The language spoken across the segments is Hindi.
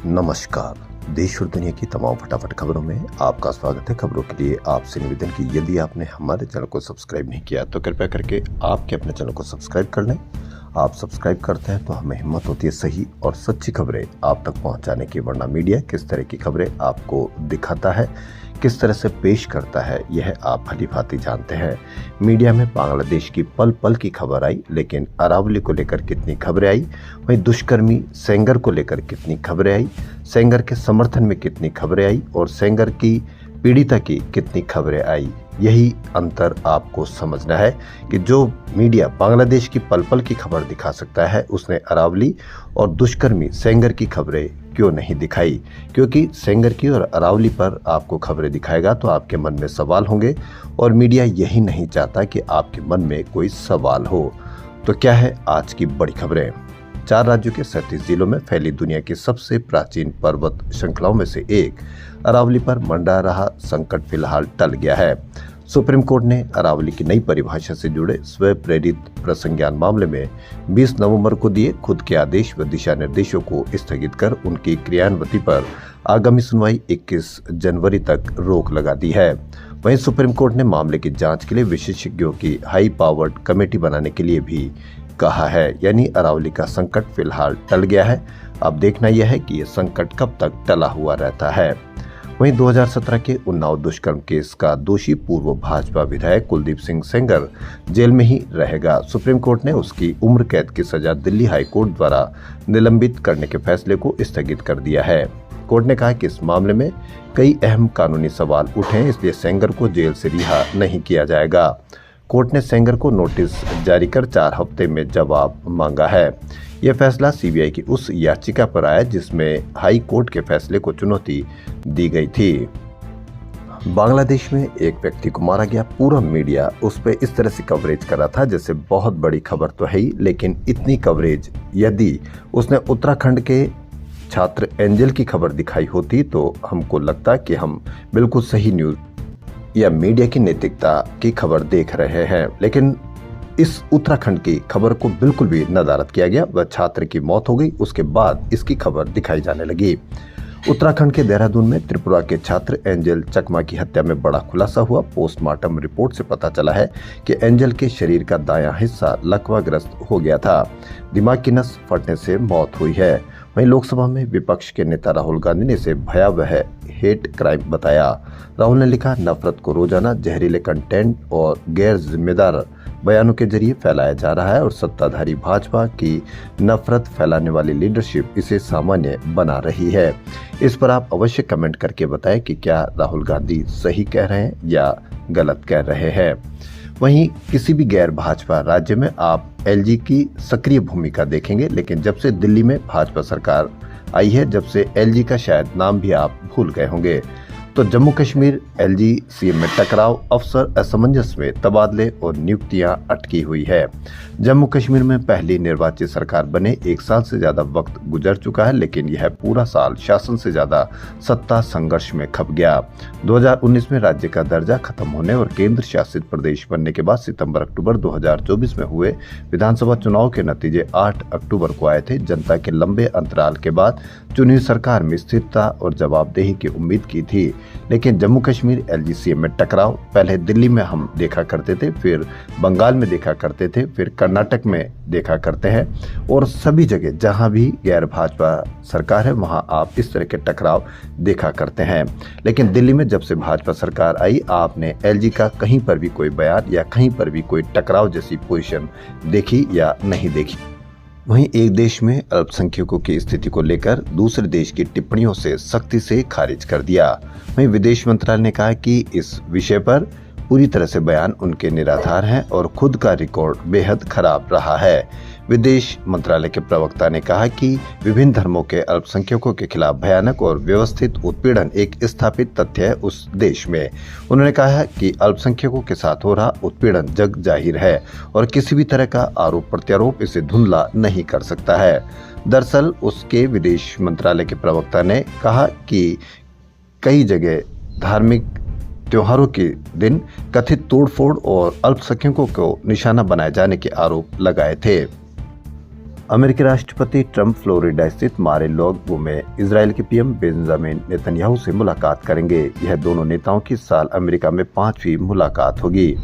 नमस्कार। देश और दुनिया की तमाम फटाफट खबरों में आपका स्वागत है। खबरों के लिए आपसे निवेदन की यदि आपने हमारे चैनल को सब्सक्राइब नहीं किया तो कृपया करके आपके अपने चैनल को सब्सक्राइब कर लें। आप सब्सक्राइब करते हैं तो हमें हिम्मत होती है सही और सच्ची खबरें आप तक पहुंचाने की, वरना मीडिया किस तरह की खबरें आपको दिखाता है, किस तरह से पेश करता है, यह आप भली भांति जानते हैं। मीडिया में बांग्लादेश की पल पल की खबर आई, लेकिन अरावली को लेकर कितनी खबरें आई, वहीं दुष्कर्मी सेंगर को लेकर कितनी खबरें आई, सेंगर के समर्थन में कितनी खबरें आई और सेंगर की पीड़िता की कितनी खबरें आई। यही अंतर आपको समझना है कि जो मीडिया बांग्लादेश की पल पल की खबर दिखा सकता है, उसने अरावली और दुष्कर्मी सेंगर की खबरें क्यों नहीं दिखाई। क्योंकि सेंगर की और अरावली पर आपको खबरें दिखाएगा तो आपके मन में सवाल होंगे, और मीडिया यही नहीं चाहता कि आपके मन में कोई सवाल हो। तो क्या है आज की बड़ी खबरें। 4 राज्यों के 37 जिलों में फैली दुनिया की सबसे प्राचीन पर्वत श्रृंखलाओं में से एक अरावली पर मंडरा रहा संकट फिलहाल टल गया है। सुप्रीम कोर्ट ने अरावली की नई परिभाषा से जुड़े स्व प्रेरित प्रसंज्ञान मामले में 20 नवंबर को दिए खुद के आदेश व दिशा निर्देशों को स्थगित कर उनकी क्रियान्वयन पर आगामी सुनवाई 21 जनवरी तक रोक लगा दी है। वहीं सुप्रीम कोर्ट ने मामले की जांच के लिए विशेषज्ञों की हाई पावर्ड कमेटी बनाने के लिए भी कहा है। यानी अरावली का संकट फिलहाल टल गया है। अब देखना यह है कि यह संकट कब तक टला हुआ रहता है। वहीं 2017 के उन्नाव दुष्कर्म केस का दोषी पूर्व भाजपा विधायक कुलदीप सिंह सेंगर जेल में ही रहेगा। सुप्रीम कोर्ट ने उसकी उम्र कैद की सजा दिल्ली हाई कोर्ट द्वारा निलंबित करने के फैसले को स्थगित कर दिया है। कोर्ट ने कहा कि इस मामले में कई अहम कानूनी सवाल उठे हैं, इसलिए सेंगर को जेल से रिहा नहीं किया जाएगा। कोर्ट ने सेंगर को नोटिस जारी कर 4 हफ्ते में जवाब मांगा है। यह फैसला सीबीआई की उस याचिका पर आया जिसमें हाई कोर्ट के फैसले को चुनौती दी गई थी। बांग्लादेश में एक व्यक्ति को मारा गया, पूरा मीडिया उस पर इस तरह से कवरेज कर रहा था जैसे बहुत बड़ी खबर तो है ही, लेकिन इतनी कवरेज यदि उसने उत्तराखंड के छात्र एंजल की खबर दिखाई होती तो हमको लगता कि हम बिल्कुल सही न्यूज या मीडिया की नैतिकता की खबर देख रहे हैं। लेकिन इस उत्तराखंड की खबर को बिल्कुल भी नदारद किया गया। वह छात्र की मौत हो गई, उसके बाद इसकी खबर दिखाई जाने लगी। उत्तराखंड के देहरादून में त्रिपुरा के छात्र एंजल चकमा की हत्या में बड़ा खुलासा हुआ। पोस्टमार्टम रिपोर्ट से पता चला है कि एंजल के शरीर का दायां हिस्सा लकवाग्रस्त हो गया था। दिमाग की नस फटने से मौत हुई है। वहीं लोकसभा में विपक्ष के नेता राहुल गांधी ने इसे भयावह हेट क्राइम बताया। राहुल ने लिखा, नफरत को रोजाना जहरीले कंटेंट और गैर जिम्मेदार बयानों के जरिए फैलाया जा रहा है और सत्ताधारी भाजपा की नफरत फैलाने वाली लीडरशिप इसे सामान्य बना रही है। इस पर आप अवश्य कमेंट करके बताएं कि क्या राहुल गांधी सही कह रहे हैं या गलत कह रहे हैं। वहीं किसी भी गैर भाजपा राज्य में आप एलजी की सक्रिय भूमिका देखेंगे, लेकिन जब से दिल्ली में भाजपा सरकार आई है, जब से एलजी का शायद नाम भी आप भूल गए होंगे, तो जम्मू कश्मीर एलजी सीएम में टकराव, अफसर असमंजस में तबादले और नियुक्तियां अटकी हुई है। जम्मू कश्मीर में पहली निर्वाचित सरकार बने 1 साल से ज्यादा वक्त गुजर चुका है, लेकिन यह पूरा साल शासन से ज्यादा सत्ता संघर्ष में खप गया। 2019 में राज्य का दर्जा खत्म होने और केंद्र शासित प्रदेश बनने के बाद सितंबर-अक्टूबर 2024 में हुए विधानसभा चुनाव के नतीजे 8 अक्टूबर को आए थे। जनता के लंबे अंतराल के बाद चुनी सरकार में स्थिरता और जवाबदेही की उम्मीद की थी, लेकिन जम्मू कश्मीर एलजी सीएम में टकराव पहले दिल्ली में हम देखा करते थे, फिर बंगाल में देखा करते थे, फिर कर्नाटक में देखा करते हैं, और सभी जगह जहां भी गैर भाजपा सरकार है वहां आप इस तरह के टकराव देखा करते हैं। लेकिन दिल्ली में जब से भाजपा सरकार आई, आपने एलजी का कहीं पर भी कोई बयान या कहीं पर भी कोई टकराव जैसी पोजीशन देखी या नहीं देखी। वहीं एक देश में अल्पसंख्यकों की स्थिति को लेकर दूसरे देश की टिप्पणियों से सख्ती से खारिज कर दिया। वहीं विदेश मंत्रालय ने कहा कि इस विषय पर पूरी तरह से बयान उनके निराधार हैं और खुद का रिकॉर्ड बेहद खराब रहा है। विदेश मंत्रालय के प्रवक्ता ने कहा कि विभिन्न धर्मों के अल्पसंख्यकों के खिलाफ भयानक और व्यवस्थित उत्पीड़न एक स्थापित तथ्य है उस देश में। उन्होंने कहा है कि अल्पसंख्यकों के साथ हो रहा उत्पीड़न जग जाहिर है और किसी भी तरह का आरोप प्रत्यारोप इसे धुंधला नहीं कर सकता है। दरअसल उसके विदेश मंत्रालय के प्रवक्ता ने कहा कि कई जगह धार्मिक त्योहारों के दिन कथित तोड़फोड़ और अल्पसंख्यकों को निशाना बनाए जाने के आरोप लगाए थे। अमेरिकी राष्ट्रपति ट्रंप फ्लोरिडा स्थित मार-ए-लागो में इजरायल के पीएम बेंजामिन नेतन्याहू से मुलाकात करेंगे। यह दोनों नेताओं की इस साल अमेरिका में 5वीं मुलाकात होगी।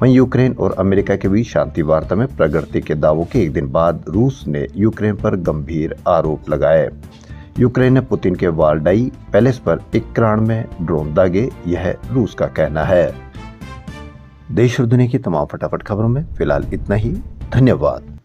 वहीं यूक्रेन और अमेरिका के बीच शांति वार्ता में प्रगति के दावों के एक दिन बाद रूस ने यूक्रेन पर गंभीर आरोप लगाए। यूक्रेन ने पुतिन के वालडाई पैलेस पर यूक्रेन में ड्रोन दागे, यह रूस का कहना है। देश और दुनिया की तमाम फटाफट खबरों में फिलहाल इतना ही। धन्यवाद।